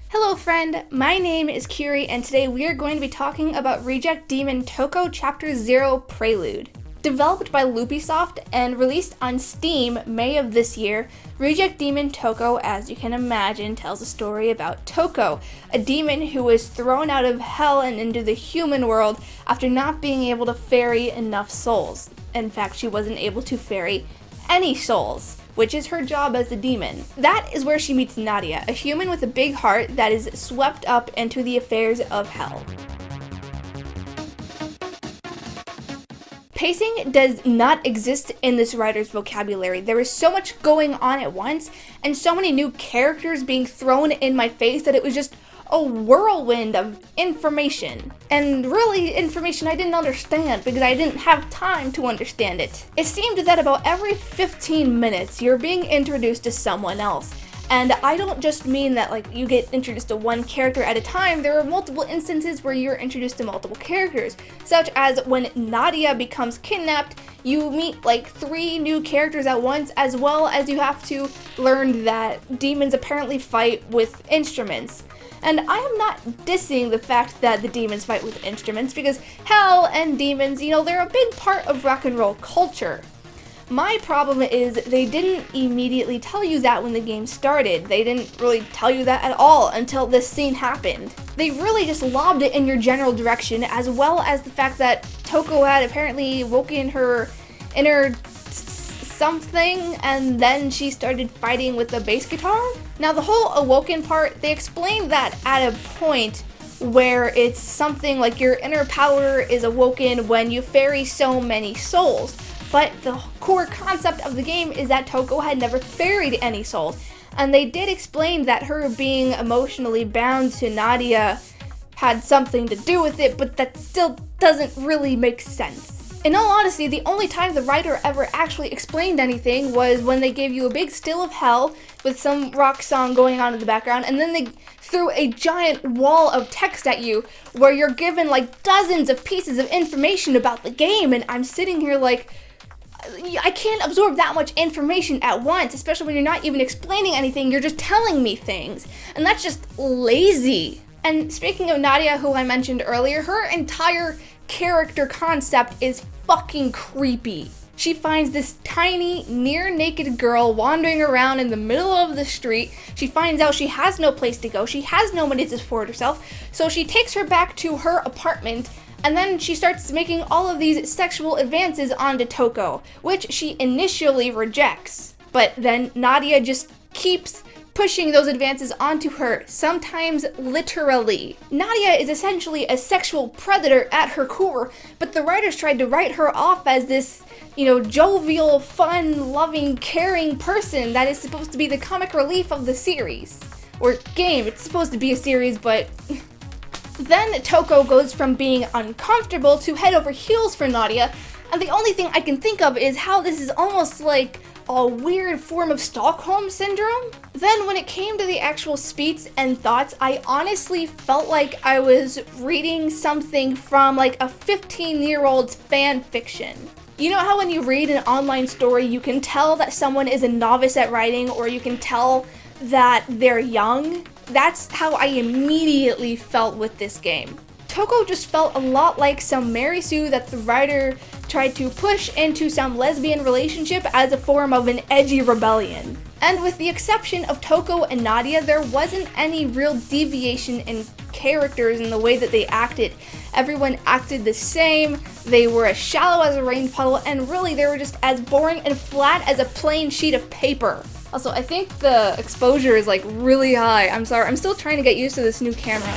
Hello friend, my name is Kiri and today we are going to be talking about Reject Demon Toko Chapter 0 Prelude. Developed by Lupiesoft and released on Steam May of this year, Reject Demon Toko, as you can imagine, tells a story about Toko, a demon who was thrown out of hell and into the human world after not being able to ferry enough souls. In fact, she wasn't able to ferry any souls, which is her job as a demon. That is where she meets Nadia, a human with a big heart that is swept up into the affairs of hell. Pacing does not exist in this writer's vocabulary. There is so much going on at once, and so many new characters being thrown in my face that it was just a whirlwind of information. And really, information I didn't understand because I didn't have time to understand it. It seemed that about every 15 minutes, you're being introduced to someone else. And I don't just mean that like you get introduced to one character at a time. There are multiple instances where you're introduced to multiple characters, such as when Nadia becomes kidnapped, you meet like 3 new characters at once, as well as you have to learn that demons apparently fight with instruments. And I am not dissing the fact that the demons fight with instruments, because hell and demons, they're a big part of rock and roll culture. My problem is they didn't immediately tell you that when the game started. They didn't really tell you that at all until this scene happened. They really just lobbed it in your general direction, as well as the fact that Toko had apparently woken her inner something, and then she started fighting with the bass guitar. Now the whole awoken part, they explained that at a point where it's something like your inner power is awoken when you ferry so many souls. But the core concept of the game is that Toko had never ferried any souls. And they did explain that her being emotionally bound to Nadia had something to do with it, but that still doesn't really make sense. In all honesty, the only time the writer ever actually explained anything was when they gave you a big still of hell with some rock song going on in the background, and then they threw a giant wall of text at you where you're given like dozens of pieces of information about the game, and I'm sitting here like, I can't absorb that much information at once, especially when you're not even explaining anything, you're just telling me things, and that's just lazy. And speaking of Nadia, who I mentioned earlier, her entire character concept is fucking creepy. She finds this tiny, near-naked girl wandering around in the middle of the street. She finds out she has no place to go, she has no money to support herself, so she takes her back to her apartment, and then she starts making all of these sexual advances onto Toko, which she initially rejects. But then Nadia just keeps pushing those advances onto her, sometimes literally. Nadia is essentially a sexual predator at her core, but the writers tried to write her off as this, jovial, fun, loving, caring person that is supposed to be the comic relief of the series. Or game, it's supposed to be a series, but then Toko goes from being uncomfortable to head over heels for Nadia, and the only thing I can think of is how this is almost like a weird form of Stockholm Syndrome. Then when it came to the actual speech and thoughts, I honestly felt like I was reading something from like a 15-year-old's fan fiction. You know how when you read an online story, you can tell that someone is a novice at writing, or you can tell that they're young? That's how I immediately felt with this game. Toko just felt a lot like some Mary Sue that the writer tried to push into some lesbian relationship as a form of an edgy rebellion. And with the exception of Toko and Nadia, there wasn't any real deviation in characters in the way that they acted. Everyone acted the same, they were as shallow as a rain puddle, and really they were just as boring and flat as a plain sheet of paper. Also, I think the exposure is like really high. I'm sorry, I'm still trying to get used to this new camera.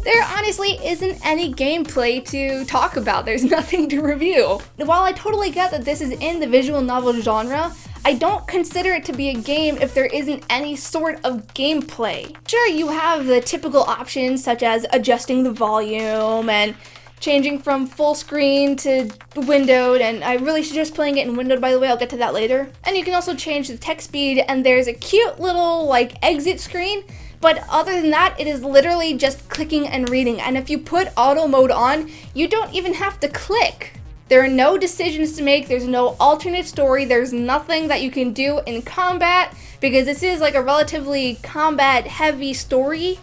There honestly isn't any gameplay to talk about. There's nothing to review. While I totally get that this is in the visual novel genre, I don't consider it to be a game if there isn't any sort of gameplay. Sure, you have the typical options such as adjusting the volume and changing from full screen to windowed, and I really suggest playing it in windowed, by the way. I'll get to that later. And you can also change the text speed, and there's a cute little like exit screen, but other than that, it is literally just clicking and reading. And if you put auto mode on, you don't even have to click. There are no decisions to make, there's no alternate story, there's nothing that you can do in combat, because this is like a relatively combat heavy story.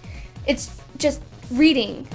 It's just reading.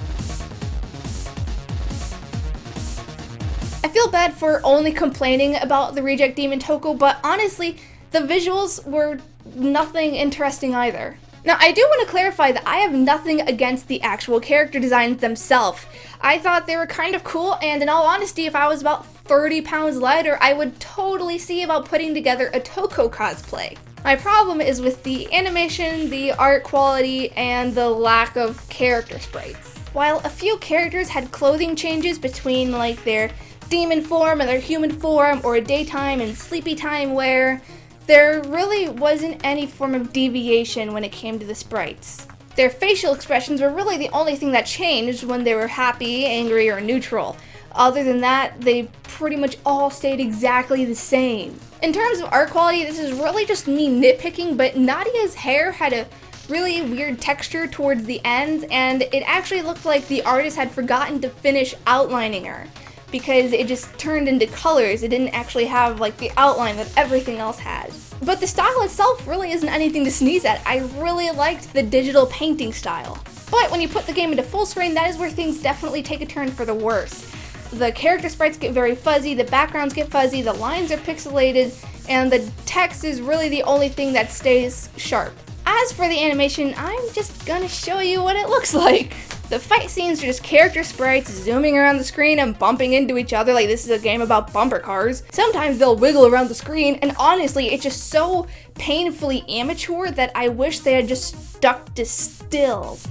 I feel bad for only complaining about the Reject Demon Toko, but honestly, the visuals were nothing interesting either. Now, I do want to clarify that I have nothing against the actual character designs themselves. I thought they were kind of cool, and in all honesty, if I was about 30 pounds lighter, I would totally see about putting together a Toko cosplay. My problem is with the animation, the art quality, and the lack of character sprites. While a few characters had clothing changes between like their demon form and their human form, or daytime and sleepy time wear, there really wasn't any form of deviation when it came to the sprites. Their facial expressions were really the only thing that changed when they were happy, angry, or neutral. Other than that, they pretty much all stayed exactly the same. In terms of art quality, this is really just me nitpicking, but Nadia's hair had a really weird texture towards the end, and it actually looked like the artist had forgotten to finish outlining her, because it just turned into colors. It didn't actually have like the outline that everything else had. But the style itself really isn't anything to sneeze at. I really liked the digital painting style. But when you put the game into full screen, that is where things definitely take a turn for the worse. The character sprites get very fuzzy, the backgrounds get fuzzy, the lines are pixelated, and the text is really the only thing that stays sharp. As for the animation, I'm just gonna show you what it looks like. The fight scenes are just character sprites zooming around the screen and bumping into each other like this is a game about bumper cars. Sometimes they'll wiggle around the screen, and honestly, it's just so painfully amateur that I wish they had just stuck to stills.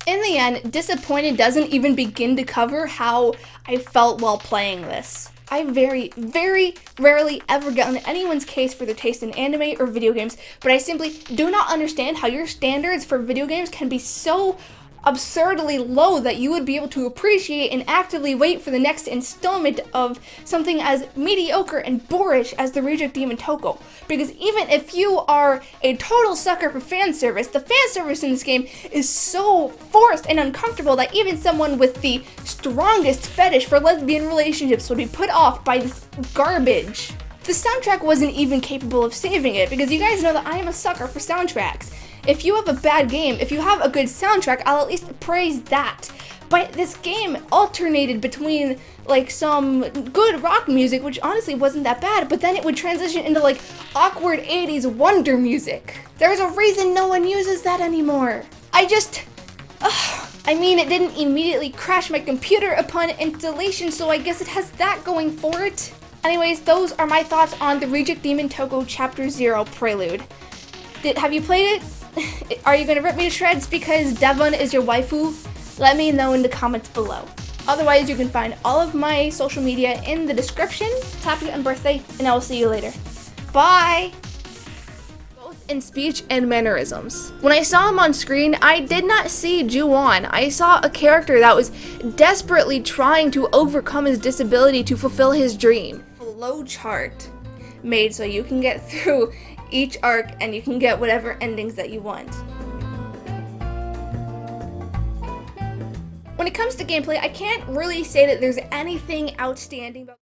In the end, disappointed doesn't even begin to cover how I felt while playing this. I very, very rarely ever get on anyone's case for their taste in anime or video games, but I simply do not understand how your standards for video games can be so absurdly low that you would be able to appreciate and actively wait for the next installment of something as mediocre and boorish as the Reject Demon Toko. Because even if you are a total sucker for fan service, the fan service in this game is so forced and uncomfortable that even someone with the strongest fetish for lesbian relationships would be put off by this garbage. The soundtrack wasn't even capable of saving it, because you guys know that I am a sucker for soundtracks. If you have a bad game, if you have a good soundtrack, I'll at least praise that. But this game alternated between like some good rock music, which honestly wasn't that bad, but then it would transition into like awkward 80s wonder music. There's a reason no one uses that anymore. I mean, it didn't immediately crash my computer upon installation, so I guess it has that going for it. Anyways, those are my thoughts on the Reject Demon Toko Chapter 0 Prelude. Have you played it? Are you gonna rip me to shreds because Devon is your waifu? Let me know in the comments below. Otherwise, you can find all of my social media in the description. Happy and birthday, and I will see you later. Bye! Both in speech and mannerisms. When I saw him on screen, I did not see Ju-on. I saw a character that was desperately trying to overcome his disability to fulfill his dream. Flow chart made so you can get through each arc and you can get whatever endings that you want. When it comes to gameplay, I can't really say that there's anything outstanding about